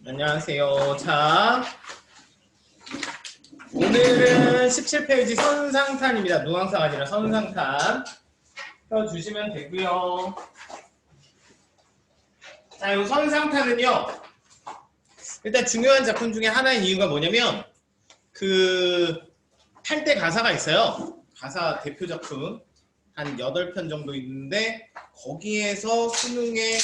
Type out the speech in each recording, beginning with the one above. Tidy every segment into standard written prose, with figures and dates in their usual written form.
안녕하세요. 자, 오늘은 17페이지 선상탄입니다. 누앙사가 아니라 선상탄 펴주시면 되고요. 자, 이 선상탄은요. 일단 중요한 작품 중에 하나인 이유가 뭐냐면 그 8대 가사가 있어요. 가사 대표 작품 한 8편 정도 있는데 거기에서 수능에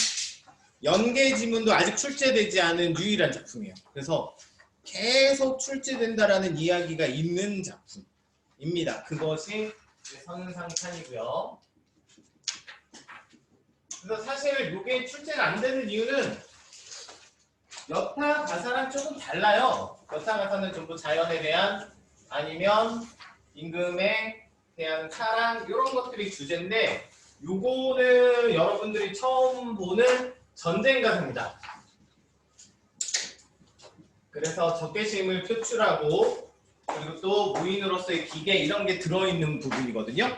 연계 지문도 아직 출제되지 않은 유일한 작품이에요. 그래서 계속 출제된다라는 이야기가 있는 작품입니다. 그것이 선상탄이고요. 그래서 사실 이게 출제가 안 되는 이유는 여타 가사랑 조금 달라요. 여타 가사는 좀 더 자연에 대한 아니면 임금에 대한 사랑 이런 것들이 주제인데 요거는 여러분들이 처음 보는 전쟁 가사입니다. 그래서 적개심을 표출하고 그리고 또 무인으로서의 기계 이런 게 들어있는 부분이거든요.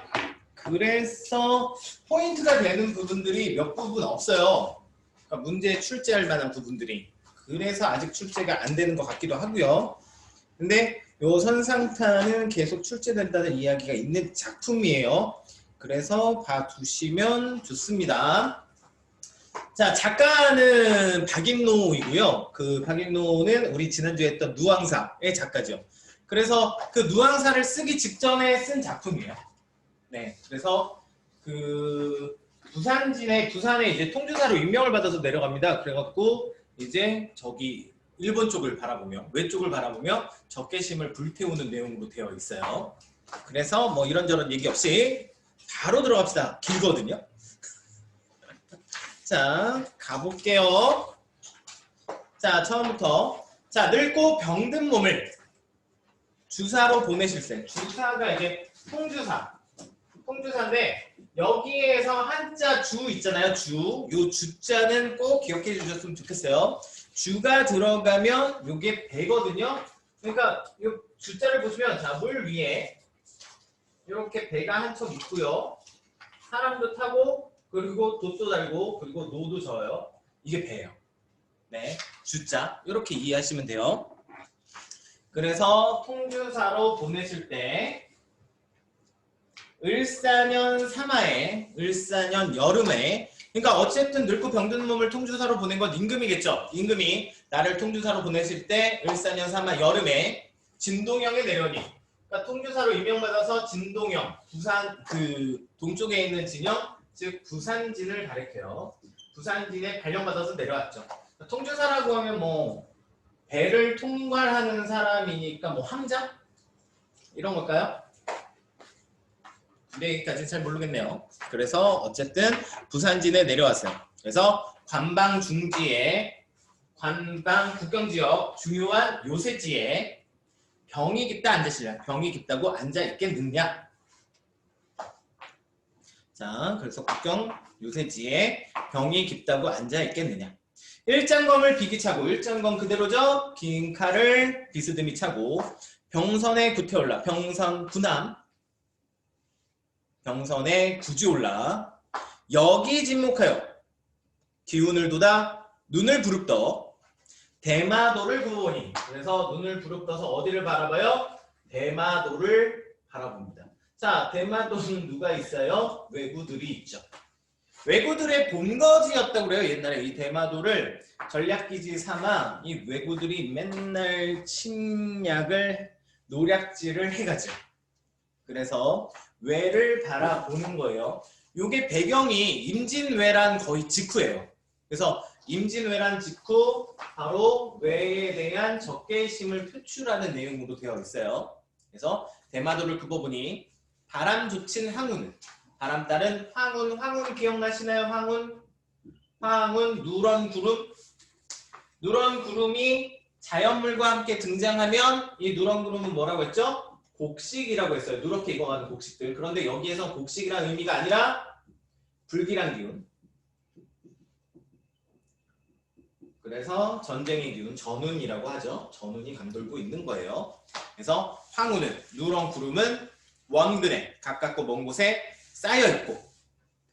그래서 포인트가 되는 부분들이 몇 부분 없어요. 그러니까 문제에 출제할 만한 부분들이. 그래서 아직 출제가 안 되는 것 같기도 하고요. 근데 요 선상탄은 계속 출제된다는 이야기가 있는 작품이에요. 그래서 봐두시면 좋습니다. 자, 작가는 박인노이고요. 그 박인노는 우리 지난주에 했던 누앙사의 작가죠. 그래서 그 누앙사를 쓰기 직전에 쓴 작품이에요. 네, 그래서 그 부산에 이제 통주사로 임명을 받아서 내려갑니다. 그래갖고 이제 저기 일본 쪽을 바라보며 외쪽을 바라보며 적개심을 불태우는 내용으로 되어 있어요. 그래서 뭐 이런저런 얘기 없이 바로 들어갑시다. 길거든요. 자, 가볼게요. 자, 처음부터. 자, 늙고 병든 몸을 주사로 보내실세. 주사가 이제 통주사인데 여기에서 한자 주 있잖아요. 주. 요 주자는 꼭 기억해 주셨으면 좋겠어요. 주가 들어가면 요게 배거든요. 그러니까 요 주자를 보시면 자, 물 위에 이렇게 배가 한 척 있고요. 사람도 타고 그리고 돛도 달고 그리고 노도 져요. 이게 배예요. 네, 주자 이렇게 이해하시면 돼요. 그래서 통주사로 보내실 때 을사년 삼하에 을사년 여름에 그러니까 어쨌든 늙고 병든 몸을 통주사로 보낸 건 임금이겠죠. 임금이 나를 통주사로 보내실 때 을사년 삼하 여름에 진동영에 내려오니 그러니까 통주사로 임명받아서 진동영 부산 그 동쪽에 있는 진영 즉 부산진을 가리켜요. 부산진에 발령받아서 내려왔죠. 통주사라고 하면 뭐 배를 통괄하는 사람이니까 뭐 함장? 이런 걸까요? 근데 여기까지는 잘 모르겠네요. 그래서 어쨌든 부산진에 내려왔어요. 그래서 관방 중지에 관방 국경지역 중요한 요새지에 병이 깊다 앉으시라. 병이 깊다고 앉아 있겠느냐? 자, 그래서 국경 요새지에 병이 깊다고 앉아 있겠느냐? 일장검을 비기차고 일장검 그대로죠. 긴 칼을 비스듬히 차고 병선에 구태올라. 병선 군함. 병선에 굳이 올라 여기 진목하여 기운을 돋아 눈을 부릅떠 대마도를 구보니 그래서 눈을 부릅떠서 어디를 바라봐요? 대마도를 바라봅니다. 자, 대마도는 누가 있어요? 왜구들이 있죠. 왜구들의 본거지였다고 그래요. 옛날에 이 대마도를 전략기지 삼아 이 왜구들이 맨날 침략을 노략질을 해가죠. 그래서 왜를 바라보는 거예요. 이게 배경이 임진왜란 거의 직후예요. 그래서 임진왜란 직후 바로 왜에 대한 적개심을 표출하는 내용으로 되어 있어요. 그래서 대마도를 굽어보니 바람 조친 항우는 바람 따른 황운 기억나시나요? 황운 누런 구름이 자연물과 함께 등장하면 이 누런 구름은 뭐라고 했죠? 곡식이라고 했어요. 누렇게 익어가는 곡식들. 그런데 여기에서 곡식이란 의미가 아니라 불길한 기운. 그래서 전쟁의 기운, 전운이라고 하죠. 전운이 감돌고 있는 거예요. 그래서 황우는, 누런 구름은 원근에 가깝고 먼 곳에 쌓여 있고.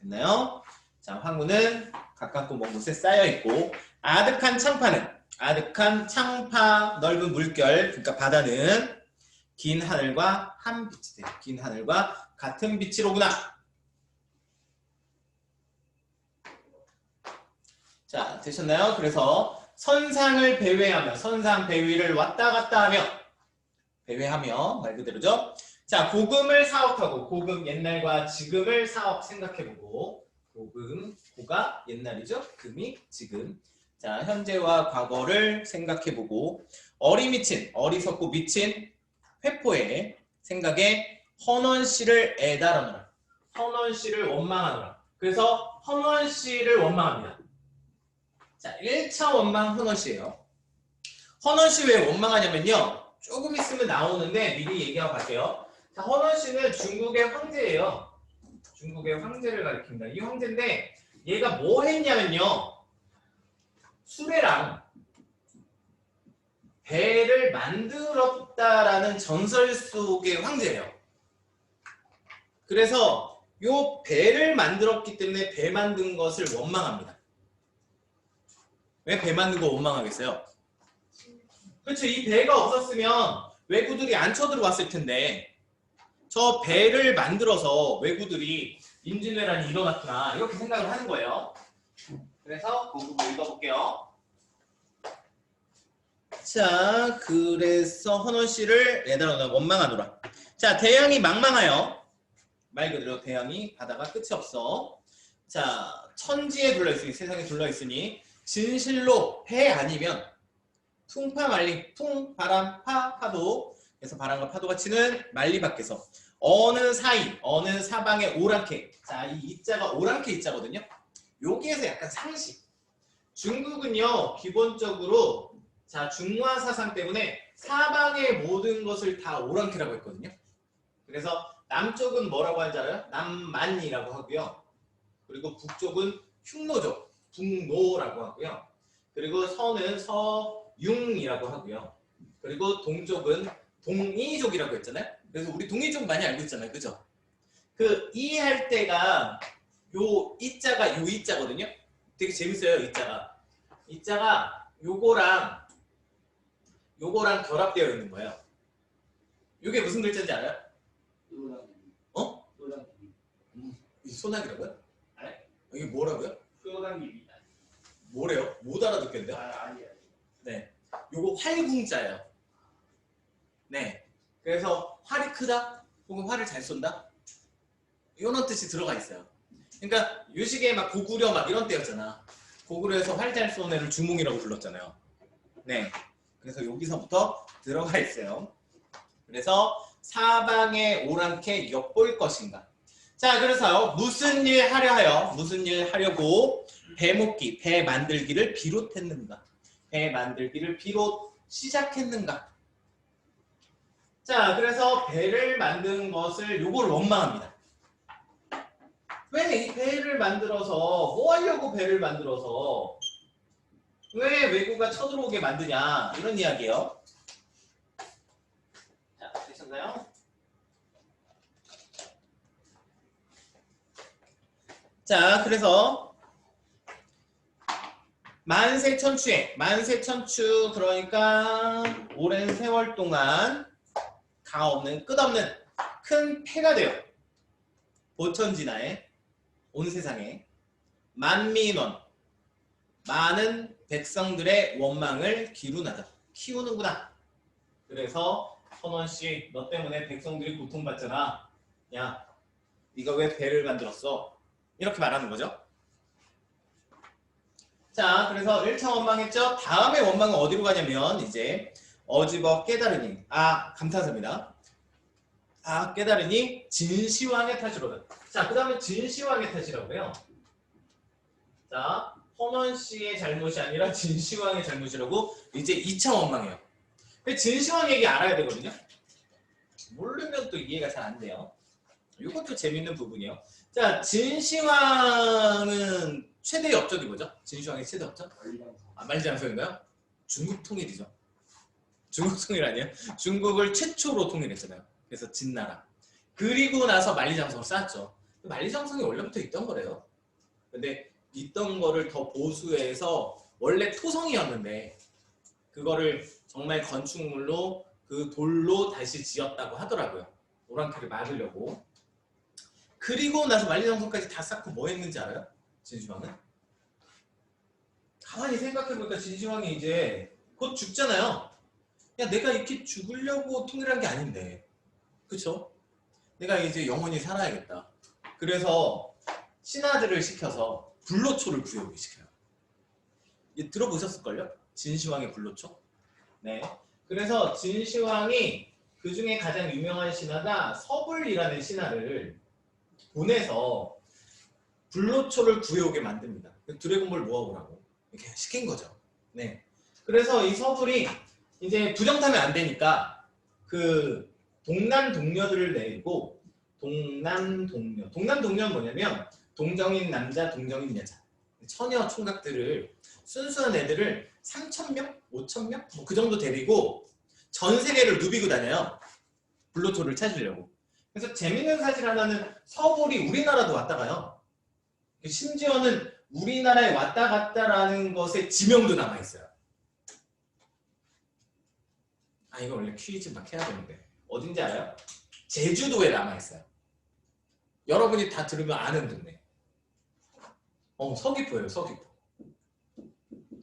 됐나요? 자, 황우는 가깝고 먼 곳에 쌓여 있고 아득한 창파는 아득한 창파 넓은 물결, 그러니까 바다는 긴 하늘과 한 빛이 돼요. 긴 하늘과 같은 빛이로구나. 자, 되셨나요? 그래서 선상을 배회하며, 선상 배위를 왔다 갔다 하며, 배회하며 말 그대로죠. 자, 고금을 사억하고, 고금 옛날과 지금을 사억 생각해보고, 고금, 고가 옛날이죠. 금이 지금. 자, 현재와 과거를 생각해보고, 어리미친, 어리석고 미친 회포의 생각에 헌원씨를 애달아노라. 헌원씨를 원망하노라. 그래서 헌원씨를 원망합니다. 자, 1차 원망 헌원씨예요. 헌원씨 왜 원망하냐면요. 조금 있으면 나오는데 미리 얘기하고 갈게요. 자, 헌원씨는 중국의 황제예요. 중국의 황제를 가리킵니다. 이 황제인데 얘가 뭐 했냐면요. 수레랑 배를 만들었다라는 전설 속의 황제예요. 그래서 요 배를 만들었기 때문에 배 만든 것을 원망합니다. 왜 배 만든 거 원망하겠어요? 그렇죠. 이 배가 없었으면 왜구들이 안 쳐들어왔을 텐데 저 배를 만들어서 왜구들이 임진왜란이 일어났구나 이렇게 생각을 하는 거예요. 그래서 그 부분 읽어볼게요. 자, 그래서 헌원씨를 애달아노라 원망하노라. 자, 대양이 망망하여 말 그대로 대양이 바다가 끝이 없어. 자, 천지에 둘러있으니 세상에 둘러있으니 진실로 배 아니면 퉁파 말리 퉁 바람 파 파도 그래서 바람과 파도가 치는 만리 밖에서 어느 사이 어느 사방에 오랑캐. 자, 이 이자가 오랑캐 이자거든요. 여기에서 약간 상식. 중국은요 기본적으로 자 중화 사상 때문에 사방의 모든 것을 다 오랑캐라고 했거든요. 그래서 남쪽은 뭐라고 하는지 알아요? 남만이라고 하고요. 그리고 북쪽은 흉노족 북노라고 하고요. 그리고 서는 서융이라고 하고요. 그리고 동쪽은 동이족이라고 했잖아요. 그래서 우리 동이족 많이 알고 있잖아요. 그죠? 그 이할 때가 요 이자가 요 이자거든요. 되게 재밌어요. 이자가 요거랑 결합되어 있는 거예요. 요게 무슨 글자인지 알아요? 어? 이 소나기라고요? 네? 이게 뭐라고요? 소나기입니다. 뭐래요? 못 알아듣겠는데? 아니에요. 네, 요거 활궁자예요. 네, 그래서 활이 크다 혹은 활을 잘 쏜다 이런 뜻이 들어가 있어요. 그러니까 요 시기에 막 고구려 막 이런 때였잖아. 고구려에서 활 잘 쏘는 애를 주몽이라고 불렀잖아요. 네, 그래서 여기서부터 들어가 있어요. 그래서 사방에 오랑캐 엿볼 것인가. 자, 그래서 무슨 일 하려 하여 무슨 일 하려고 배목기 배 만들기를 비롯했는가. 배 만들기를 비롯 시작했는가. 자, 그래서 배를 만든 것을 요걸 원망합니다. 왜 이 배를 만들어서 뭐 하려고 배를 만들어서 왜 왜구가 쳐들어오게 만드냐 이런 이야기예요. 자, 되셨나요? 자, 그래서 만세천추 그러니까 오랜 세월 동안 가없는 끝없는 큰 폐가 되어 보천진하에 온 세상에 만민원 많은 백성들의 원망을 기룬하다. 키우는구나. 그래서 선원씨 너 때문에 백성들이 고통받잖아. 야 네가 왜 배를 만들었어? 이렇게 말하는 거죠. 자, 그래서 1차 원망했죠. 다음에 원망은 어디로 가냐면 이제 어집어 깨달으니 감탄사입니다. 깨달으니 진시황의 탓이로다. 자, 그 다음에 진시황의 탓이라고 해요. 자, 헌원씨의 잘못이 아니라 진시황의 잘못이라고 이제 2차 원망해요. 진시황 얘기 알아야 되거든요. 모르면 또 이해가 잘 안 돼요. 이것도 재밌는 부분이에요. 자, 진시황은 최대의 업적이 뭐죠? 진시황의 최대 업적? 만리장성인가요? 중국 통일이죠. 중국 통일 아니에요? 중국을 최초로 통일했잖아요. 그래서 진나라. 그리고 나서 만리장성을 쌓았죠. 만리장성이 원래부터 있던 거래요. 근데 있던 거를 더 보수해서 원래 토성이었는데 그거를 정말 건축물로 그 돌로 다시 지었다고 하더라고요. 오랑캐를 막으려고. 그리고 나서 만리장성까지 다 쌓고 뭐 했는지 알아요? 진시황은? 가만히 생각해보니까 진시황이 이제 곧 죽잖아요. 야, 내가 이렇게 죽으려고 통일한 게 아닌데, 그쵸? 내가 이제 영원히 살아야겠다. 그래서 신하들을 시켜서 불로초를 구해오게 시켜요. 들어보셨을걸요? 진시황의 불로초? 네. 그래서 진시황이 그 중에 가장 유명한 신하가 서불이라는 신하를 보내서 불로초를 구해오게 만듭니다. 드래곤볼 모아오라고 이렇게 시킨 거죠. 네. 그래서 이 서불이 이제 부정타면 안 되니까 그 동남 동녀들을 내고 동남동녀는 뭐냐면 동정인 남자, 동정인 여자, 처녀 총각들을 순수한 애들을 3,000명, 5,000명 뭐 그 정도 데리고 전 세계를 누비고 다녀요. 불로초를 찾으려고. 그래서 재밌는 사실 하나는 서불이 우리나라도 왔다 가요. 심지어는 우리나라에 왔다 갔다라는 것에 지명도 남아 있어요. 아, 이거 원래 퀴즈 막 해야 되는데 어딘지 알아요? 제주도에 남아 있어요. 여러분이 다 들으면 아는 동네. 서귀포예요. 서귀포.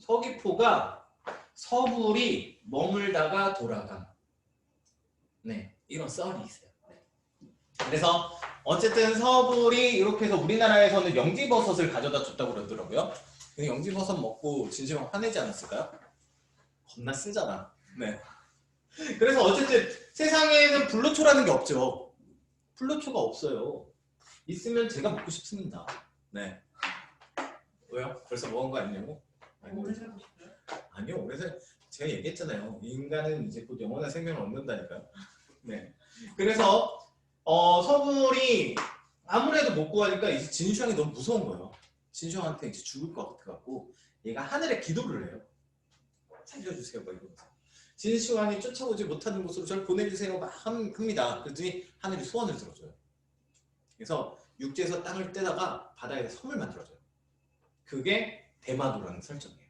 서귀포가 서불이 머물다가 돌아간 네, 이런 썰이 있어요. 네. 그래서 어쨌든 서불이 이렇게 해서 우리나라에서는 영지버섯을 가져다 줬다고 그러더라고요. 근데 영지버섯 먹고 진시황 화내지 않았을까요? 겁나 쓰잖아. 네. 그래서 어쨌든 세상에는 불로초라는 게 없죠. 불로초가 없어요. 있으면 제가 먹고 싶습니다. 네. 왜요? 벌써 뭐 한 거 아니냐고? 오래 살고 싶어요? 아니요. 그래서 제가 얘기했잖아요. 인간은 이제 곧 영원한 생명을 얻는다니까요. 네. 그래서 서불이 아무래도 못 구하니까 이제 진시황이 너무 무서운 거예요. 진시황한테 이제 죽을 것 같아갖고 얘가 하늘에 기도를 해요. 살려주세요, 막 이러면서. 진시황이 쫓아오지 못하는 곳으로 저를 보내주세요, 막 합니다. 그랬더니 하늘이 소원을 들어줘요. 그래서 육지에서 땅을 떼다가 바다에서 섬을 만들어줘요. 그게 대마도라는 설정이에요.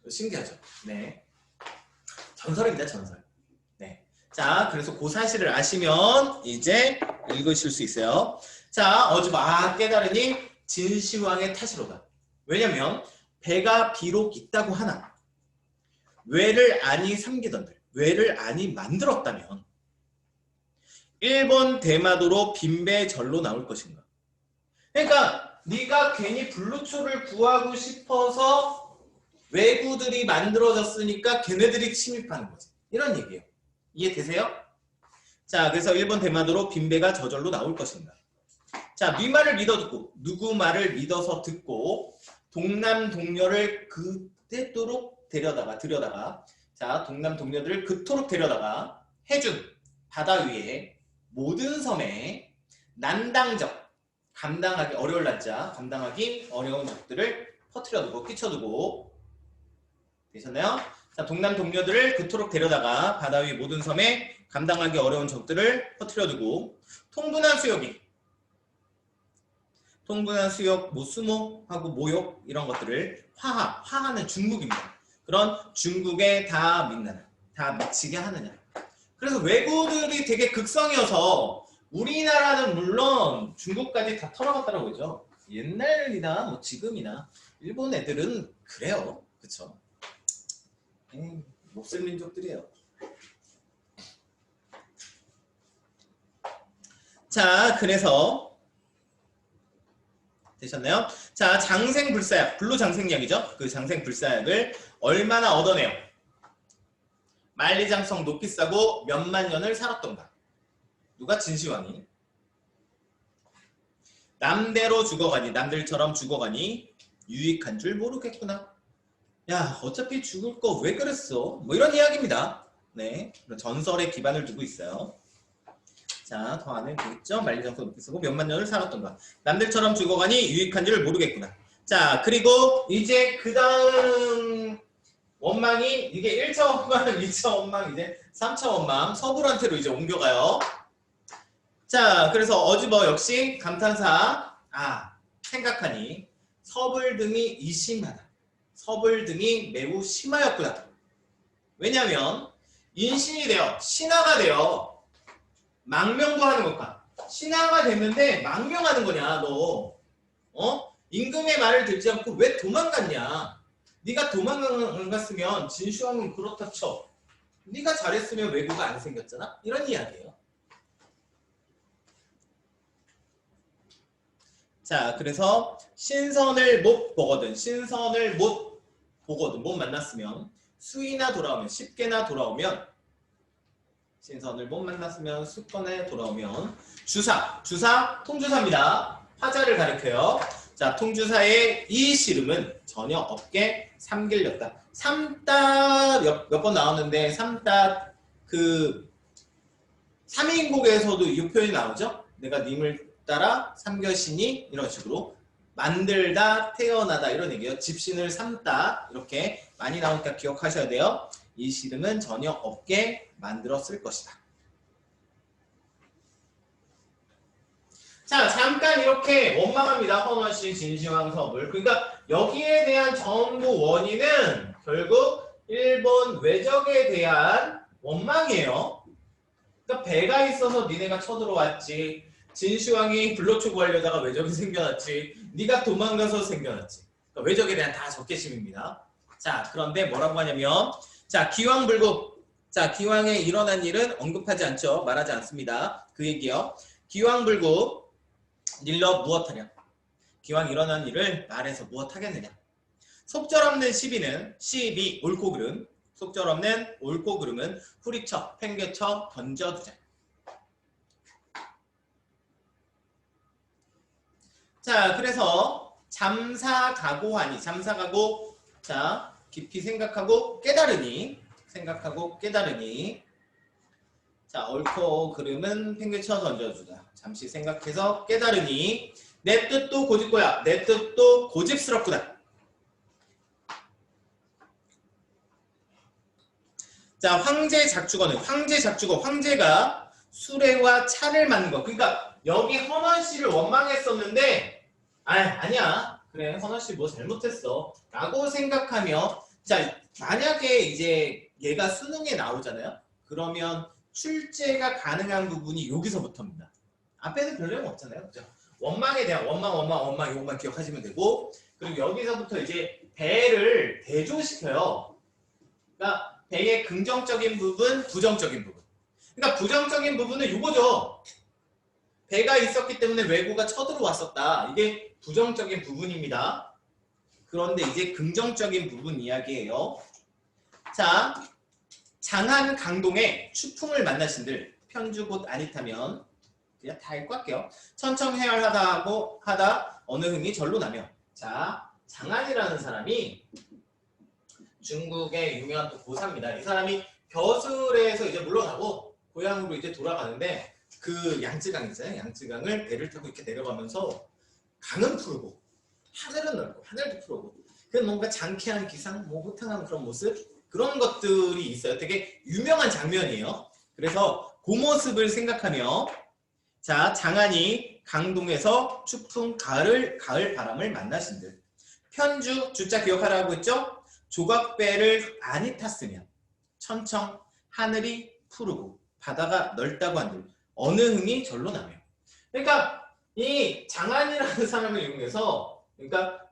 신기하죠? 네. 전설입니다, 전설. 네. 자, 그래서 그 사실을 아시면 이제 읽으실 수 있어요. 자, 어제 막 깨달으니 진시황의 탓이로다. 왜냐면 배가 비록 있다고 하나 외를 아니 삼기던들, 외를 아니 만들었다면 일본 대마도로 빈배절로 나올 것인가. 그러니까 네가 괜히 불로초를 구하고 싶어서 왜구들이 만들어졌으니까 걔네들이 침입하는 거지. 이런 얘기예요. 이해되세요? 자, 그래서 일본 대마도로 빈배가 저절로 나올 것인가. 자, 네 말을 믿어 듣고 누구 말을 믿어서 듣고 동남 동녀를 그때도록 들여다가 자, 동남 동녀들을 그토록 데려다가 해준 바다 위에 모든 섬에 난당적 감당하기 어려울 난자 감당하기 어려운 적들을 퍼뜨려두고 끼쳐두고 되셨나요? 자, 동남 동료들을 그토록 데려다가 바다 위 모든 섬에 감당하기 어려운 적들을 퍼뜨려두고 통분한 수욕, 뭐 수모하고 모욕 이런 것들을 화하는 중국입니다. 그런 중국에 다 미치게 하느냐. 그래서 왜구들이 되게 극성이어서 우리나라는 물론 중국까지 다 털어갔다라고 그러죠. 옛날이나 뭐 지금이나 일본 애들은 그래요. 그쵸? 몹쓸 민족들이에요. 자, 그래서 되셨나요? 자, 장생불사약, 불로장생약이죠. 그 장생불사약을 얼마나 얻어내요? 만리장성 높이 싸고 몇만 년을 살았던가. 누가? 진시황이. 남대로 죽어가니, 남들처럼 죽어가니 유익한 줄 모르겠구나. 야, 어차피 죽을 거 왜 그랬어? 뭐 이런 이야기입니다. 네, 전설에 기반을 두고 있어요. 자, 더 안에 되겠죠? 만리장성 높이 쓰고 몇만 년을 살았던가. 남들처럼 죽어가니 유익한 줄 모르겠구나. 자, 그리고 이제 그 다음 원망이 이게 1차 원망, 2차 원망, 이제 3차 원망 서불한테로 이제 옮겨가요. 자, 그래서 어지버 역시 감탄사 생각하니 서불 등이 이심하다. 서불 등이 매우 심하였구나. 왜냐하면 인신이 되어 신하가 되어 망명도 하는 것과 신하가 됐는데 망명하는 거냐 너. 임금의 말을 듣지 않고 왜 도망갔냐. 네가 도망갔으면 진시황은 그렇다 쳐. 네가 잘했으면 왜구가 안 생겼잖아. 이런 이야기예요. 자, 그래서 신선을 못 보거든. 신선을 못 보거든. 못 만났으면 수이나 돌아오면 십계나 돌아오면 신선을 못 만났으면 수건에 돌아오면 주사 통주사입니다. 화자를 가리켜요. 자, 통주사의 이 시름은 전혀 없게 삼길렸다. 삼따 몇 번 나왔는데 삼따 그 삼인곡에서도 이 표현이 나오죠. 내가 님을 따라 삼겨시니 이런 식으로 만들다 태어나다 이런 얘기예요. 집신을 삼다 이렇게 많이 나오니까 기억하셔야 돼요. 이 시름은 전혀 없게 만들었을 것이다. 자, 잠깐 이렇게 원망합니다. 헌원씨, 진시황, 서불. 그러니까 여기에 대한 전부 원인은 결국 일본 외적에 대한 원망이에요. 그러니까 배가 있어서 니네가 쳐들어왔지. 진시황이 불로초구하려다가 외적이 생겨났지. 네가 도망가서 생겨났지. 그러니까 외적에 대한 다 적개심입니다. 자, 그런데 뭐라고 하냐면 자, 기왕불구. 자, 기왕에 일어난 일은 언급하지 않죠. 말하지 않습니다. 그 얘기요. 기왕불구 일러 무엇하냐. 기왕 일어난 일을 말해서 무엇하겠느냐. 속절없는 시비는 시비 옳고 그름. 속절없는 옳고 그름은 후리쳐 팽개쳐 던져두자. 자, 그래서 잠사가고하니 잠사가고 자 깊이 생각하고 깨달으니 자 옳고 그름은 팽개쳐 던져주다. 잠시 생각해서 깨달으니 내 뜻도 고집고야 내 뜻도 고집스럽구나. 자, 황제 작주거는 황제가 수레와 차를 만든 거. 그러니까 여기 헌원씨를 원망했었는데 아니야. 그래, 헌원씨 뭐 잘못했어 라고 생각하며 자, 만약에 이제 얘가 수능에 나오잖아요. 그러면 출제가 가능한 부분이 여기서부터입니다. 앞에는 별 내용 없잖아요. 그죠? 원망에 대한 원망 이것만 기억하시면 되고 그리고 여기서부터 이제 배를 대조시켜요. 그러니까 배의 긍정적인 부분, 부정적인 부분. 그러니까 부정적인 부분은 이거죠. 배가 있었기 때문에 왜구가 쳐들어왔었다. 이게 부정적인 부분입니다. 그런데 이제 긍정적인 부분 이야기예요. 자, 장안 강동에 추풍을 만나신들 편주 곧 아니타면 그냥 다 읽고 할게요. 천청해열하다 어느 흥이 절로 나며. 자, 장안이라는 사람이 중국의 유명한 또 고사입니다. 이 사람이 벼슬에서 이제 물러나고 고향으로 이제 돌아가는데 그 양쯔강 있잖아요. 양쯔강을 배를 타고 이렇게 내려가면서 강은 푸르고 하늘은 넓고 하늘도 푸르고 그 뭔가 장쾌한 기상, 뭐 호탕한 그런 모습 그런 것들이 있어요. 되게 유명한 장면이에요. 그래서 그 모습을 생각하며 자, 장안이 강동에서 추풍 가을 바람을 만나신들 편주 주자 기억하라고 했죠? 조각배를 많이 탔으면 천청 하늘이 푸르고 바다가 넓다고 한들 어느 흥이 절로 나며. 그러니까 이 장안이라는 사람을 이용해서 그러니까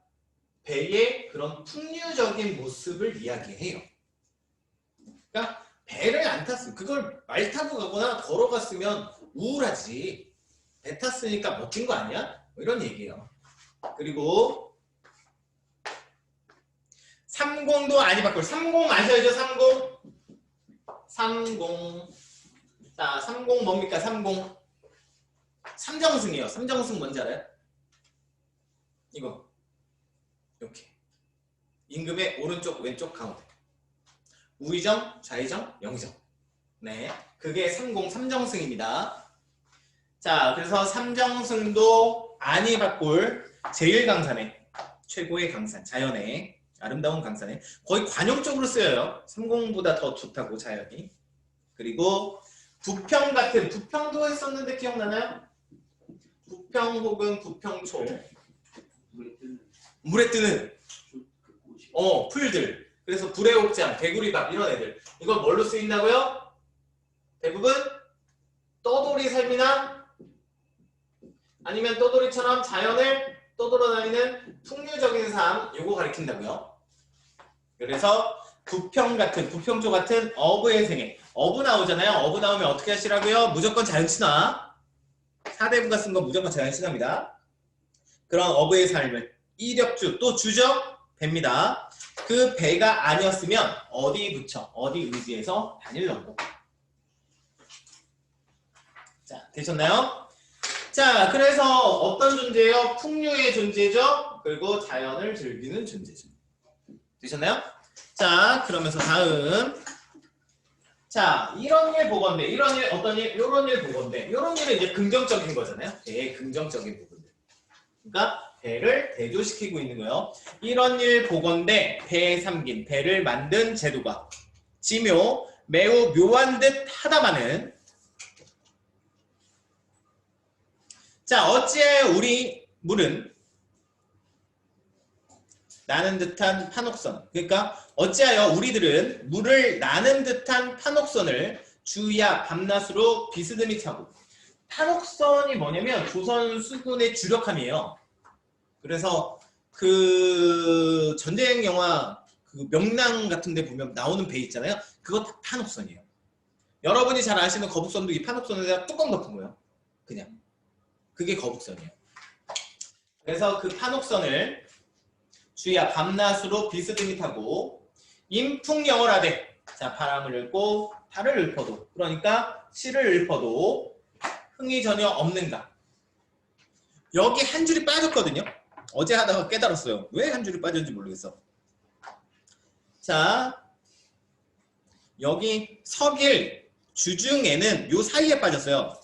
배의 그런 풍류적인 모습을 이야기해요. 그러니까 배를 안 탔어요. 그걸 말 타고 가거나 걸어갔으면 우울하지. 배 탔으니까 멋진 거 아니야? 뭐 이런 얘기예요. 그리고 삼공도 아니 바꿀. 삼공 아셔야죠? 삼공. 자, 삼공 뭡니까? 삼공. 삼정승이에요. 삼정승 뭔지 알아요? 이거. 이렇게. 임금의 오른쪽, 왼쪽, 가운데. 우의정, 좌의정, 영의정. 네. 그게 삼정승입니다. 자, 그래서 삼정승도 아니 바꿀 제일 강산에. 최고의 강산. 자연의 아름다운 강산에. 거의 관용적으로 쓰여요. 삼공보다 더 좋다고 자연이. 그리고 부평 같은 부평도 했었는데 기억나나요? 부평 혹은 부평초 물에 뜨는 풀들. 그래서 불의 옥장, 개구리밥 이런 애들. 이건 뭘로 쓰인다고요? 대부분 떠돌이 삶이나 아니면 떠돌이처럼 자연을 떠돌아다니는 풍류적인 삶, 요거 가리킨다고요. 그래서 부평조 같은 어부의 생애. 어부 나오잖아요. 어부 나오면 어떻게 하시라고요? 무조건 자연친화. 사대부가 쓴 건 무조건 자연친화입니다. 그런 어부의 삶을 이력주, 또 주죠? 배입니다. 그 배가 아니었으면 어디 부처, 어디 의지에서 다닐려고. 자, 되셨나요? 자, 그래서 어떤 존재예요? 풍류의 존재죠? 그리고 자연을 즐기는 존재죠. 되셨나요? 자, 그러면서 다음. 자, 이런 일 보건대. 이런 일, 어떤 일? 이런 일 보건대. 이런 일은 이제 긍정적인 거잖아요. 긍정적인 부분들. 그러니까 배를 대조시키고 있는 거예요. 이런 일 보건대 배에 삼긴 배를 만든 제도가 지묘 매우 묘한 듯 하다마는 자 어찌하여 우리 물은 나는 듯한 판옥선 그러니까 어찌하여 우리들은 물을 나는 듯한 판옥선을 주야 밤낮으로 비스듬히 차고 판옥선이 뭐냐면 조선 수군의 주력함이에요. 그래서 그 전쟁 영화 그 명랑 같은 데 보면 나오는 배 있잖아요. 그거 다 판옥선이에요. 여러분이 잘 아시는 거북선도 이 판옥선에다가 뚜껑 덮은 거예요. 그냥. 그게 거북선이에요. 그래서 그 판옥선을 주야 밤낮으로 비스듬히 타고 인풍영월하되 자 바람을 읊고 달을 읊어도 그러니까 시를 읊어도 흥이 전혀 없는가. 여기 한 줄이 빠졌거든요. 어제 하다가 깨달았어요. 왜 한 줄이 빠졌는지 모르겠어. 자, 여기 석일 주중에는 요 사이에 빠졌어요.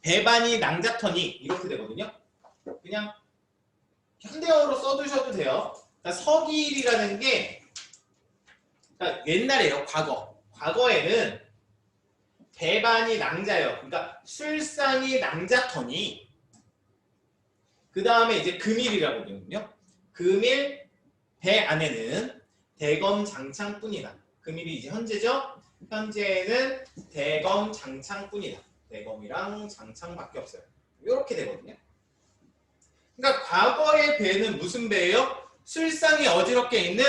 배반이 낭자터니 이렇게 되거든요. 그냥 현대어로 써두셔도 돼요. 그러니까 석일이라는 게 그러니까 옛날에요. 과거에는 배반이 낭자예요. 그러니까 술상이 낭자터니 그 다음에 이제 금일이라고 하거든요. 금일 배 안에는 대검 장창뿐이다. 금일이 이제 현재죠. 현재는 대검 장창뿐이다. 대검이랑 장창밖에 없어요. 이렇게 되거든요. 그러니까 과거의 배는 무슨 배예요? 술상이 어지럽게 있는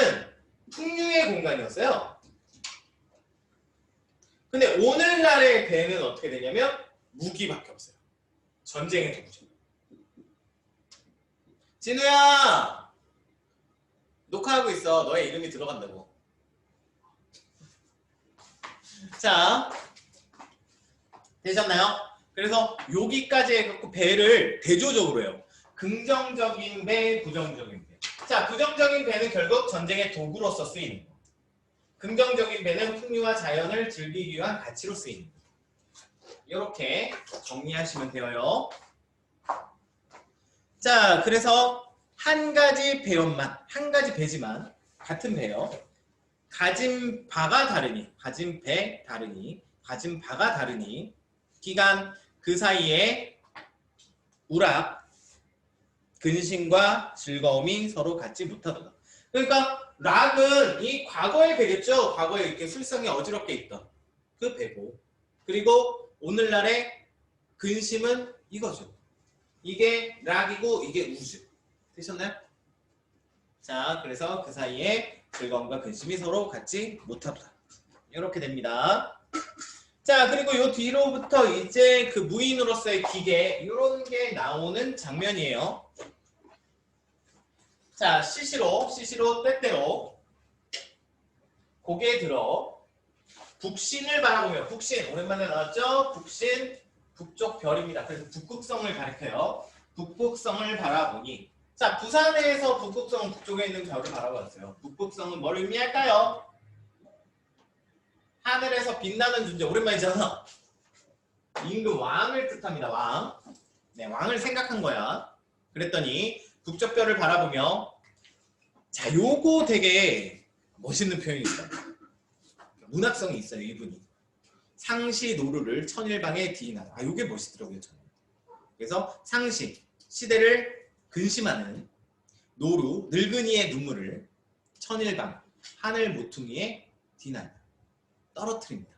풍류의 공간이었어요. 근데 오늘날의 배는 어떻게 되냐면 무기밖에 없어요. 전쟁의 도구죠. 진우야 녹화하고 있어. 너의 이름이 들어간다고. 자 되셨나요? 그래서 여기까지 해갖고 배를 대조적으로 해요. 긍정적인 배, 부정적인 배. 자 부정적인 배는 결국 전쟁의 도구로서 쓰이는 거. 긍정적인 배는 풍류와 자연을 즐기기 위한 가치로 쓰이는 거. 이렇게 정리하시면 돼요. 자, 그래서 한 가지 배역만, 한 가지 배지만 같은 배요. 가진 바가 다르니, 가진 배 다르니, 가진 바가 다르니, 기간 그 사이에 우락, 근심과 즐거움이 서로 같지 못하더라. 그러니까 락은 이 과거의 배겠죠. 과거에 이렇게 술상이 어지럽게 있던 그 배고, 그리고 오늘날의 근심은 이거죠. 이게 락이고 이게 우주. 되셨나요? 자, 그래서 그 사이에 즐거움과 근심이 서로 같지 못하다. 이렇게 됩니다. 자, 그리고 요 뒤로부터 이제 그 무인으로서의 기계 이런 게 나오는 장면이에요. 자, 시시로 때때로 고개 들어 북신을 바라보며 북신 오랜만에 나왔죠? 북신 북쪽 별입니다. 그래서 북극성을 가리켜요. 북극성을 바라보니 자 부산에서 북극성 북쪽에 있는 별을 바라봤어요. 북극성은 뭘 의미할까요? 하늘에서 빛나는 존재. 오랜만이잖아. 임금 왕을 뜻합니다. 왕. 네, 왕을 생각한 거야. 그랬더니 북쪽별을 바라보며 자 요거 되게 멋있는 표현입니다. 문학성이 있어요. 이분이. 상시 노루를 천일방에 디인하다. 아, 요게 멋있더라고요, 저는. 그래서 상시, 시대를 근심하는 노루, 늙은이의 눈물을 천일방 하늘 모퉁이에 디난다. 떨어뜨립니다.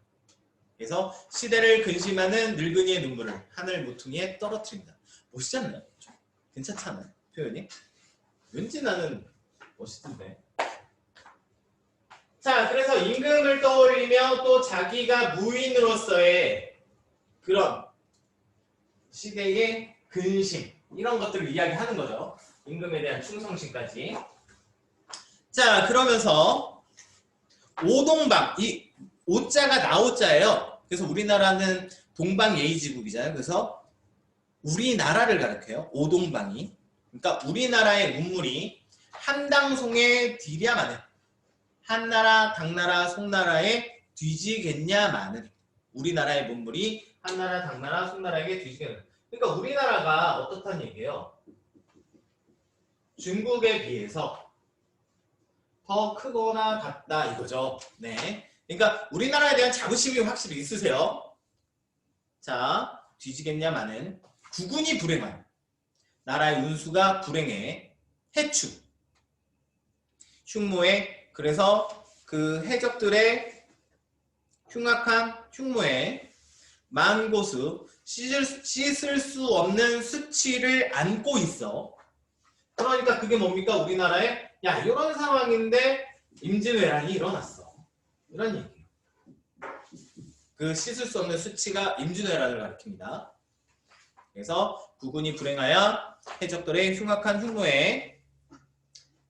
그래서 시대를 근심하는 늙은이의 눈물을 하늘 모퉁이에 떨어뜨립니다. 멋있지 않나요? 괜찮지 않아요? 표현이? 왠지 나는 멋있던데. 자, 그래서 임금을 떠올리며 또 자기가 무인으로서의 그런 시대의 근심 이런 것들을 이야기하는 거죠. 임금에 대한 충성심까지. 자, 그러면서 오동방, 이 오자가 나오자예요. 그래서 우리나라는 동방예의지국이잖아요. 그래서 우리나라를 가리켜요. 오동방이. 그러니까 우리나라의 문물이 한당송에 뒤랴마는 한나라, 당나라, 송나라에 뒤지겠냐마는 우리나라의 문물이 한나라, 당나라, 송나라에게 뒤지겠냐. 그러니까 우리나라가 어떻다는 얘기예요? 중국에 비해서 더 크거나 같다 이거죠. 네. 그러니까 우리나라에 대한 자부심이 확실히 있으세요. 자, 뒤지겠냐마는 국운이 불행한 나라의 운수가 불행해 해추 흉모에 그래서 그 해적들의 흉악한 흉모에 만고수 씻을 수 없는 수치를 안고 있어. 그러니까 그게 뭡니까? 우리나라에 야 이런 상황인데 임진왜란이 일어났어. 이런 얘기예요. 그 씻을 수 없는 수치가 임진왜란을 가리킵니다. 그래서 국운이 불행하여 해적들의 흉악한 흉모에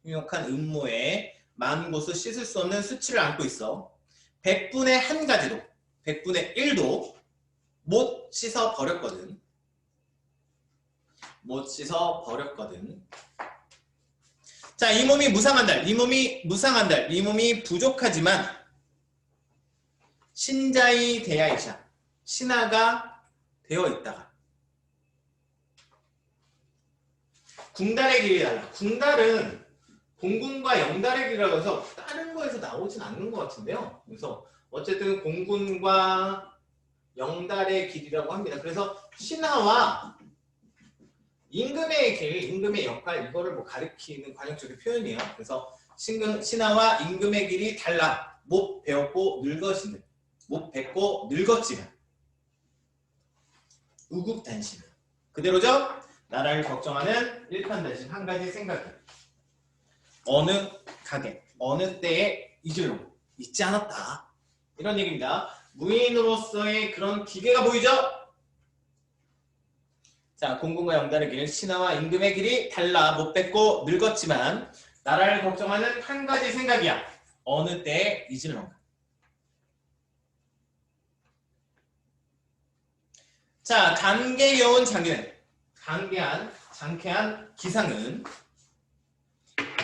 흉악한 음모에 많은 곳을 씻을 수 없는 수치를 안고 있어. 100분의 1가지도 100분의 1도 못 씻어 버렸거든. 못 씻어 버렸거든. 자, 이 몸이 무상한 달, 이 몸이 무상한 달, 이 몸이 부족하지만 신자이 대야이샤 신하가 되어 있다가 궁달의 길이 달라. 궁달은 공군과 영달의 길이라고 해서 다른 거에서 나오진 않는 것 같은데요. 그래서 어쨌든 공군과 영달의 길이라고 합니다. 그래서 신하와 임금의 길, 임금의 역할 이거를 뭐 가리키는 관용적인 표현이에요. 그래서 신하와 임금의 길이 달라. 못 배웠고 늙었으면 못 뵙고 늙었지만 우국단신 그대로죠? 나라를 걱정하는 일편단심 한 가지 생각이 어느 가게 어느 때에 잊을로 잊지 않았다 이런 얘기입니다. 무인으로서의 그런 기계가 보이죠? 자, 공군과 영달의 길 신하와 임금의 길이 달라 못 뵙고 늙었지만 나라를 걱정하는 한 가지 생각이야. 어느 때에 잊을런가. 자, 단계여운 장기는 장쾌한 기상은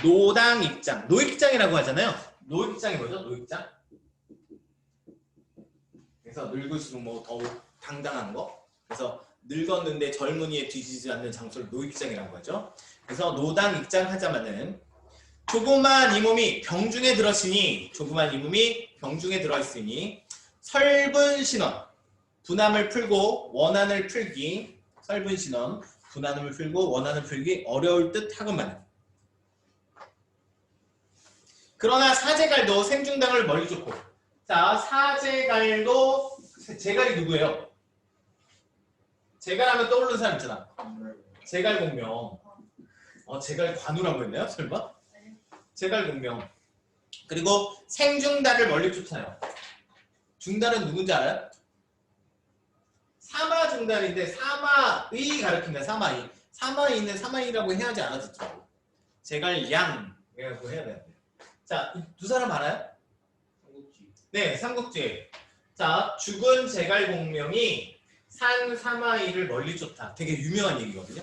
노당 입장, 노익장이라고 하잖아요. 노익장이 뭐죠? 노익장. 그래서 늙을수록 뭐 더욱 당당한 거. 그래서 늙었는데 젊은이에 뒤지지 않는 장소를 노익장이라고 하죠. 그래서 노당 입장하자마는 조그만 이 몸이 병중에 들었으니 조그만 이 몸이 병중에 들어있으니 설분신원 분함을 풀고 원한을 풀기 설분신원 분함을 풀고 원한을 풀기 어려울 듯 하건만 그러나 사제갈도 생중당을 멀리 쫓고 자 사제갈도 제갈이 누구예요? 제갈하면 떠오르는 사람 있잖아. 제갈공명. 제갈관우라고 했나요? 설마? 제갈공명. 그리고 생중달을 멀리 쫓아요. 중달은 누군지 알아요? 사마중달인데 사마의 가르칩니다. 사마의. 사마의는 사마의라고 해야지 않아듣더라고. 제갈양이라고 해야 되는데. 자, 두 사람 알아요? 삼국지. 네, 삼국지. 자, 죽은 제갈공명이 산 사마이를 멀리 쫓다. 되게 유명한 얘기거든요.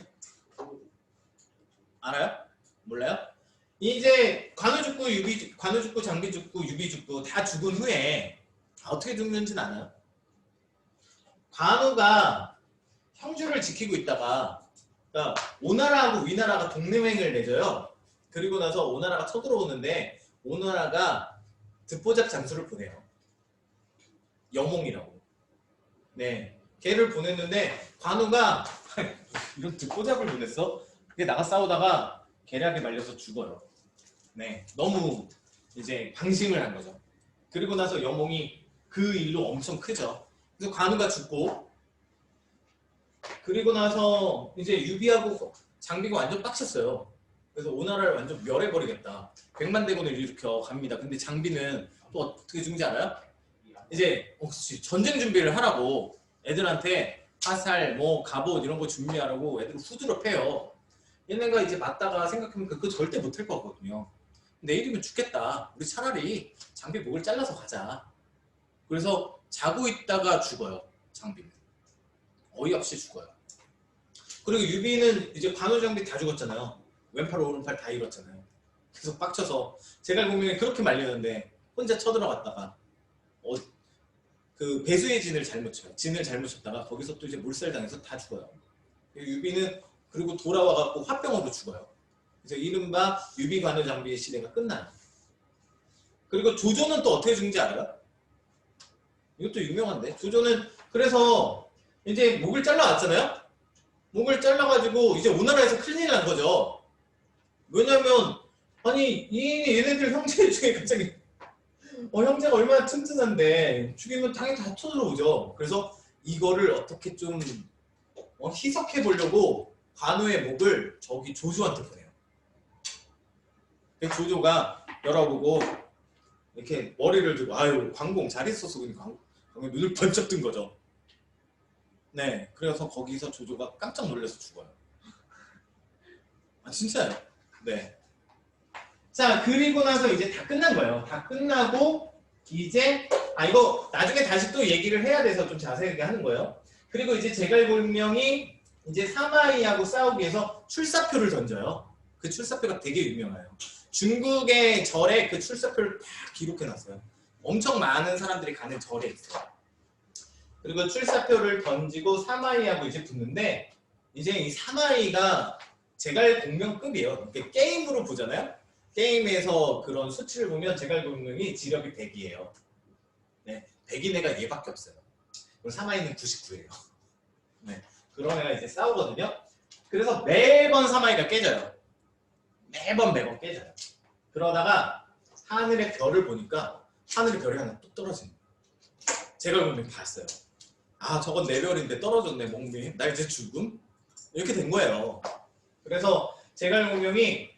알아요? 몰라요? 이제 관우 죽고 장비 죽고 유비 죽고 다 죽은 후에 어떻게 죽는지는 알아요? 관우가 형주를 지키고 있다가 그러니까 오나라하고 위나라가 동맹을 맺어요. 그리고 나서 오나라가 쳐들어오는데 오나라가 듣보잡 장수를 보내요. 여몽이라고. 네. 걔를 보냈는데 관우가 이런 듣보잡을 보냈어? 그게 나가 싸우다가 계략에 말려서 죽어요. 네, 너무 이제 방심을 한 거죠. 그리고 나서 여몽이 그 일로 엄청 크죠. 그래서 관우가 죽고, 그리고 나서 이제 유비하고 장비가 완전 빡쳤어요. 그래서 오나라를 완전 멸해버리겠다. 100만 대군을 일으켜 갑니다. 근데 장비는 또 어떻게 죽는지 알아요? 이제 혹시 전쟁 준비를 하라고 애들한테 화살, 뭐 갑옷 이런 거 준비하라고 애들을 후드로 패요. 얘네가 이제 맞다가 생각해보니까 그거 절대 못할 것 같거든요. 내일이면 죽겠다. 우리 차라리 장비 목을 잘라서 가자. 그래서 자고 있다가 죽어요. 장비는. 어이없이 죽어요. 그리고 유비는 이제 관우 장비 다 죽었잖아요. 왼팔 오른팔 다 잃었잖아요. 계속 빡쳐서 제갈공명이 그렇게 말리는데 혼자 쳐들어갔다가 그 배수의 진을 잘못 쳐요. 진을 잘못 쳤다가 거기서 또 이제 몰살당해서 다 죽어요. 유비는 그리고 돌아와갖고 화병으로 죽어요. 그래서 이른바 유비 관우 장비의 시대가 끝나요. 그리고 조조는 또 어떻게 죽는지 알아요? 이것도 유명한데, 조조는 그래서 이제 목을 잘라왔잖아요. 목을 잘라가지고 이제 오나라에서 큰일 난 거죠. 왜냐면 아니 얘네들 형제 중에 갑자기 형제가 얼마나 튼튼한데 죽이면 당연히 다 쳐들어오죠. 그래서 이거를 어떻게 좀 희석해 보려고 관우의 목을 저기 조조한테 보내요. 조조가 열어보고 이렇게 머리를 들고 아유 광공 잘 있었어. 그러니까 눈을 번쩍 뜬 거죠. 네, 그래서 거기서 조조가 깜짝 놀라서 죽어요. 아 진짜요? 네. 자, 그리고 나서 이제 다 끝난 거예요. 다 끝나고 이제 이거 나중에 다시 또 얘기를 해야 돼서 좀 자세하게 하는 거예요. 그리고 이제 제갈공명이 이제 사마이하고 싸우기 위해서 출사표를 던져요. 그 출사표가 되게 유명해요. 중국의 절에 그 출사표를 다 기록해놨어요. 엄청 많은 사람들이 가는 절에 있어요. 그리고 출사표를 던지고 사마이하고 이제 붙는데 이제 이 사마이가 제갈공명급이에요. 이렇게 게임으로 보잖아요. 게임에서 그런 수치를 보면 제갈공명이 지력이 100이에요. 네, 100인 애가 얘밖에 없어요. 그리고 사마이는 99예요. 네, 그런 애가 이제 싸우거든요. 그래서 매번 사마이가 깨져요. 매번 깨져요. 그러다가 하늘의 별을 보니까 하늘의 별이 하나 뚝 떨어지는 거예요. 제갈공명이 봤어요. 아 저건 내 별인데 떨어졌네 목미. 나 이제 죽음? 이렇게 된 거예요. 그래서 제갈공명이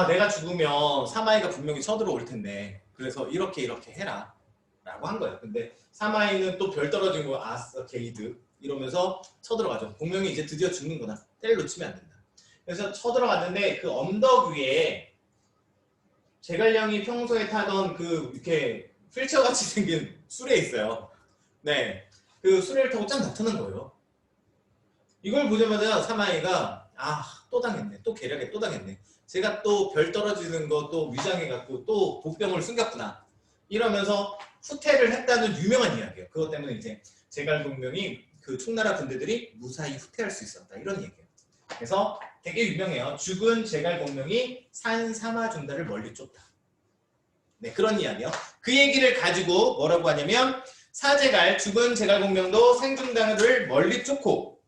내가 죽으면 사마이가 분명히 쳐들어올 텐데 그래서 이렇게 해라 라고 한 거예요. 근데 사마이는 또 별 떨어진 거 아싸 게이드 이러면서 쳐들어가죠. 공명이 이제 드디어 죽는구나. 때를 놓치면 안 된다. 그래서 쳐들어갔는데 그 언덕 위에 제갈량이 평소에 타던 그 이렇게 휠체어같이 생긴 수레 있어요. 네, 그 수레를 타고 쫙 나타난 거예요. 이걸 보자마자 사마이가 또 당했네. 또 계략에 또 당했네. 제가 또 별 떨어지는 거 또 위장해갖고 또 복병을 숨겼구나. 이러면서 후퇴를 했다는 유명한 이야기예요. 그것 때문에 이제 제갈공명이 그 총나라 군대들이 무사히 후퇴할 수 있었다. 이런 얘기예요. 그래서 되게 유명해요. 죽은 제갈공명이 산 사마중다를 멀리 쫓다. 네, 그런 이야기예요. 그 얘기를 가지고 뭐라고 하냐면 사제갈 죽은 제갈공명도 생중다를 멀리 쫓고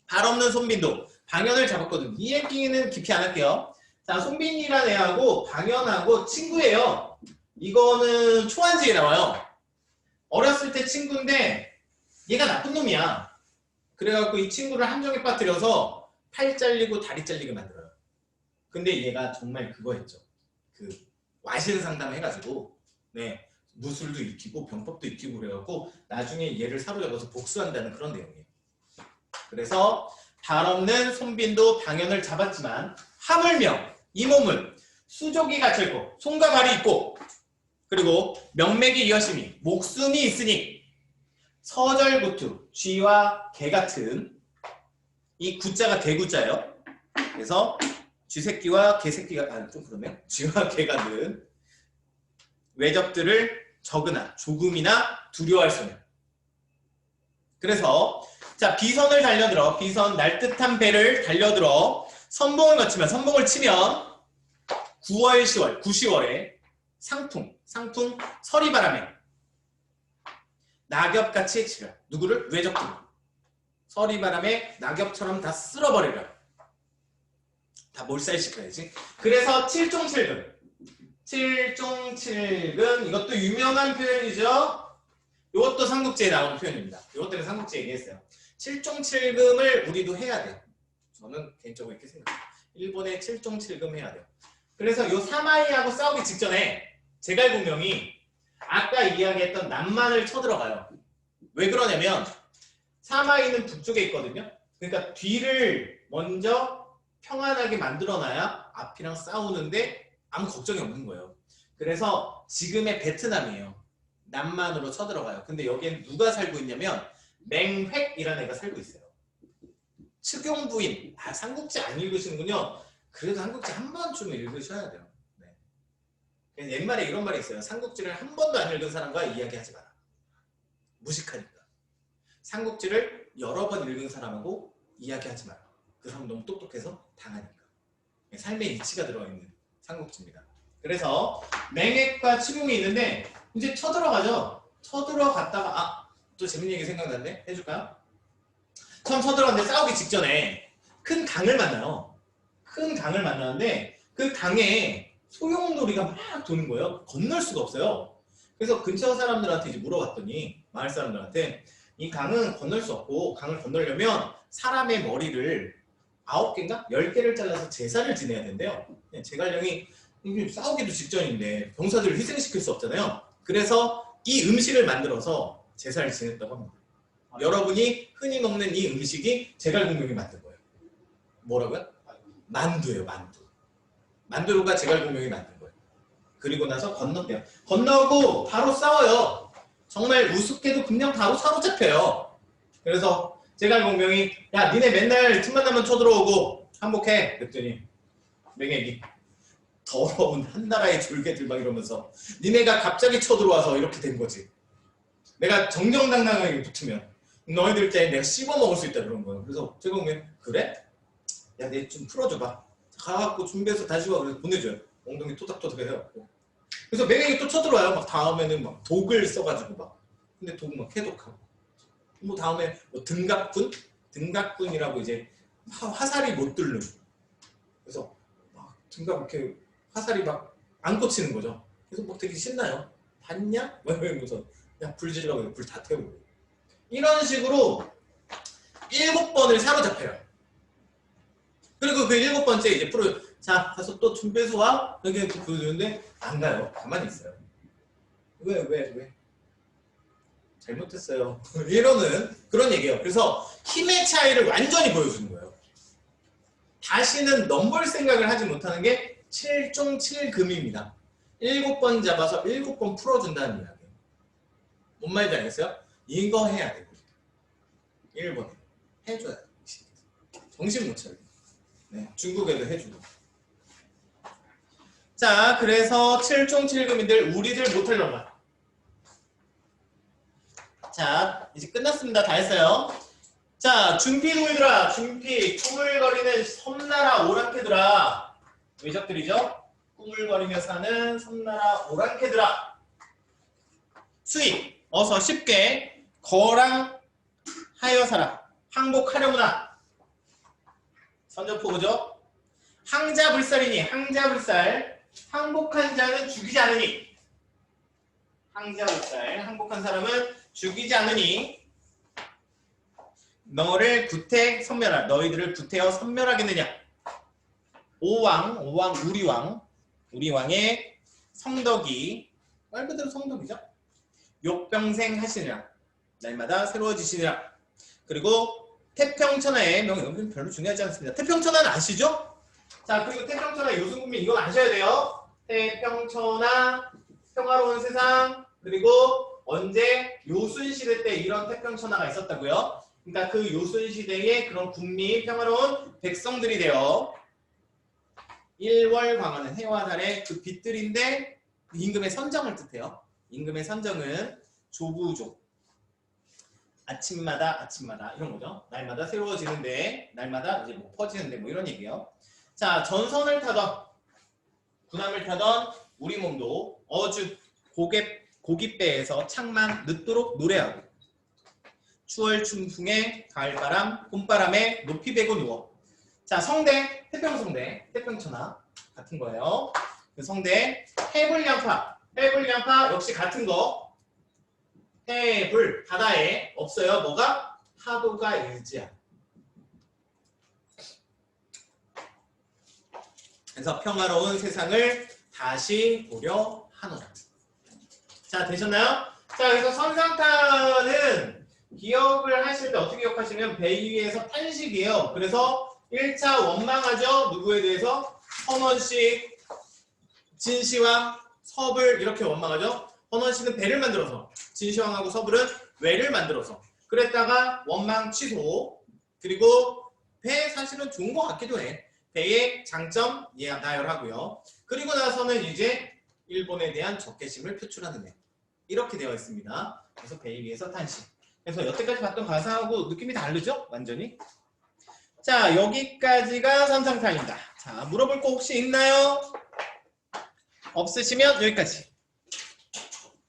발 없는 손빈도 방연을 잡았거든요. 이 얘기는 깊이 안 할게요. 자, 손빈이라는 애하고 방연하고 친구예요. 이거는 초안지에 나와요. 어렸을 때 친구인데 얘가 나쁜 놈이야. 그래갖고 이 친구를 함정에 빠뜨려서 팔 잘리고 다리 잘리게 만들어요. 근데 얘가 정말 그거 했죠. 그 와신 상담 해가지고 네 무술도 익히고 병법도 익히고 그래갖고 나중에 얘를 사로잡아서 복수한다는 그런 내용이에요. 그래서 발 없는 손빈도 방연을 잡았지만 하물며 이 몸은 수족이 갇혀있고 손과 발이 있고 그리고 명맥이 이어심이 목숨이 있으니 서절구투 쥐와 개 같은 이 구자가 개구자예요. 그래서 쥐새끼와 개새끼가 좀 그러네. 쥐와 개 같은 외적들을 적으나 조금이나 두려워할 수 없는. 그래서 자 비선을 달려들어 비선 날듯한 배를 달려들어 선봉을 거치면 선봉을 치면 9월 10월 9, 10월에 상풍 서리바람에 낙엽같이 치려 누구를? 외적들 서리바람에 낙엽처럼 다 쓸어버리려 다 몰살시켜야지. 그래서 7종 7금 칠종칠금 이것도 유명한 표현이죠. 이것도 삼국지에 나오는 표현입니다. 이것 때문에 삼국지 얘기했어요. 칠종칠금을 우리도 해야 돼요. 저는 개인적으로 이렇게 생각해요. 일본의 칠종칠금 해야 돼요. 그래서 요 사마이하고 싸우기 직전에 제갈공명이 아까 이야기했던 남만을 쳐들어가요. 왜 그러냐면 사마이는 북쪽에 있거든요. 그러니까 뒤를 먼저 평안하게 만들어놔야 앞이랑 싸우는데 아무 걱정이 없는 거예요. 그래서 지금의 베트남이에요. 남만으로 쳐들어가요. 근데 여기엔 누가 살고 있냐면 맹획이라는 애가 살고 있어요. 측용부인. 삼국지 안 읽으시는군요. 그래도 삼국지 한 번쯤 읽으셔야 돼요. 네. 옛말에 이런 말이 있어요. 삼국지를 한 번도 안 읽은 사람과 이야기하지 마라. 무식하니까. 삼국지를 여러 번 읽은 사람하고 이야기하지 마라. 그 사람 너무 똑똑해서 당하니까. 삶의 이치가 들어있는 삼국지입니다. 그래서 맹획과 측용이 있는데 이제 쳐들어가죠. 쳐들어갔다가 또 재밌는 얘기 생각났네. 해줄까요? 처음 쳐들어갔는데 싸우기 직전에 큰 강을 만나요. 큰 강을 만나는데 그 강에 소용돌이가 막 도는 거예요. 건널 수가 없어요. 그래서 근처 사람들한테 이제 물어봤더니 마을 사람들한테 이 강은 건널 수 없고 강을 건너려면 사람의 머리를 9개인가? 10개를 잘라서 제사를 지내야 된대요. 제갈량이 싸우기도 직전인데 병사들을 희생시킬 수 없잖아요. 그래서 이 음식을 만들어서 제사를 지냈다고 합니다. 여러분이 흔히 먹는 이 음식이 제갈공명이 만든 거예요. 뭐라고요? 만두예요. 만두. 만두가 제갈공명이 만든 거예요. 그리고 나서 건너대요. 건너고 바로 싸워요. 정말 우습게도 그냥 바로 사로잡혀요. 그래서 제갈공명이 야 니네 맨날 틈만 나면 쳐들어오고 항복해. 그랬더니 맹획이 더러운 한나라의 졸개들 막 이러면서 니네가 갑자기 쳐들어와서 이렇게 된 거지. 내가 정정당당하게 붙으면 너희들 때 내가 씹어먹을 수 있다 그런 거예요. 그래서 제갈공명이 그래? 야 내 좀 풀어줘봐. 가갖고 준비해서 다시 와. 그래서 보내줘요. 엉덩이 토닥토닥 해갖고. 그래서 맹획이 또 쳐들어와요. 막 다음에는 막 독을 써가지고 막. 근데 독 막 해독하고. 뭐 다음에 뭐 등갑군? 등갑군이라고 이제 화살이 못 뚫는. 그래서 막 등갑 이렇게 화살이 막 안 꽂히는 거죠. 그래서 막 되게 신나요. 봤냐? 막 이러면서 그냥 불 지르라고 불 다 태우고. 이런 식으로 7번을 사로잡혀요. 그리고 그 7번째 이제 프로 자 가서 또 준비해서 와? 이렇게 보여주는데 안 가요. 가만히 있어요. 왜? 잘못했어요. 이러는 그런 얘기예요. 그래서 힘의 차이를 완전히 보여주는 거예요. 다시는 넘볼 생각을 하지 못하는 게 7종7금입니다. 7번 잡아서 7번 풀어준다는 이야기예요. 뭔 말인지 알겠어요? 이거 해야 돼요. 1번에 해줘야 돼요. 정신 못 차려. 네, 중국에도 해주고. 자, 그래서 7종7금인들 우리들 못하려고 봐. 자, 이제 끝났습니다. 다 했어요. 자, 준피노이들아, 준피, 꾸물거리는 섬나라 오랑캐들아. 외적들이죠? 꾸물거리며 사는 섬나라 오랑캐들아. 수입, 어서 쉽게 거랑 하여 살아. 항복하려무나. 선전포고죠? 항자불살이니, 항자불살. 항복한 자는 죽이지 않으니. 항자불살, 항복한 사람은 죽이지 않으니 너를 구태 선멸하 너희들을 구태여 선멸하겠느냐. 오왕 우리 왕의 성덕이 말 그대로 성덕이죠. 욕병생 하시니라. 날마다 새로워지시니라. 그리고 태평천하의 명예 별로 중요하지 않습니다. 태평천하는 아시죠? 자, 그리고 태평천하 요순국민 이건 아셔야 돼요. 태평천하 평화로운 세상. 그리고 언제 요순시대 때 이런 태평천하가 있었다고요. 그러니까 그 요순시대의 그런 국민 평화로운 백성들이 되어 일월광화는 해와 달의 그 빛들인데 그 임금의 선정을 뜻해요. 임금의 선정은 조부족. 아침마다 이런 거죠. 날마다 새로워지는데 날마다 이제 뭐 퍼지는데 뭐 이런 얘기예요. 자, 전선을 타던 군함을 타던 우리 몸도 어주 고깃배에서 창만 늦도록 노래하고 추월 춘풍에 가을바람 봄바람에 높이 베고 누워. 자, 성대 태평성대 태평천하 같은 거예요. 성대. 해불량파. 해불량파 역시 같은 거. 해불 바다에 없어요. 뭐가? 파도가 일지야. 그래서 평화로운 세상을 다시 보려 하노라. 자, 되셨나요? 자, 그래서 선상탄은 기억을 하실 때 어떻게 기억하시면 배 위에서 탄식이에요. 그래서 1차 원망하죠. 누구에 대해서? 헌원씨, 진시황, 서불 이렇게 원망하죠. 헌원씨는 배를 만들어서, 진시황하고 서불은 외를 만들어서. 그랬다가 원망 취소. 그리고 배 사실은 좋은 것 같기도 해. 배의 장점 나열하고요. 그리고 나서는 이제 일본에 대한 적개심을 표출하는 애. 이렇게 되어 있습니다. 그래서 배 위에서 탄식. 그래서 여태까지 봤던 가사하고 느낌이 다르죠? 완전히. 자, 여기까지가 선상탄입니다. 자, 물어볼 거 혹시 있나요? 없으시면 여기까지.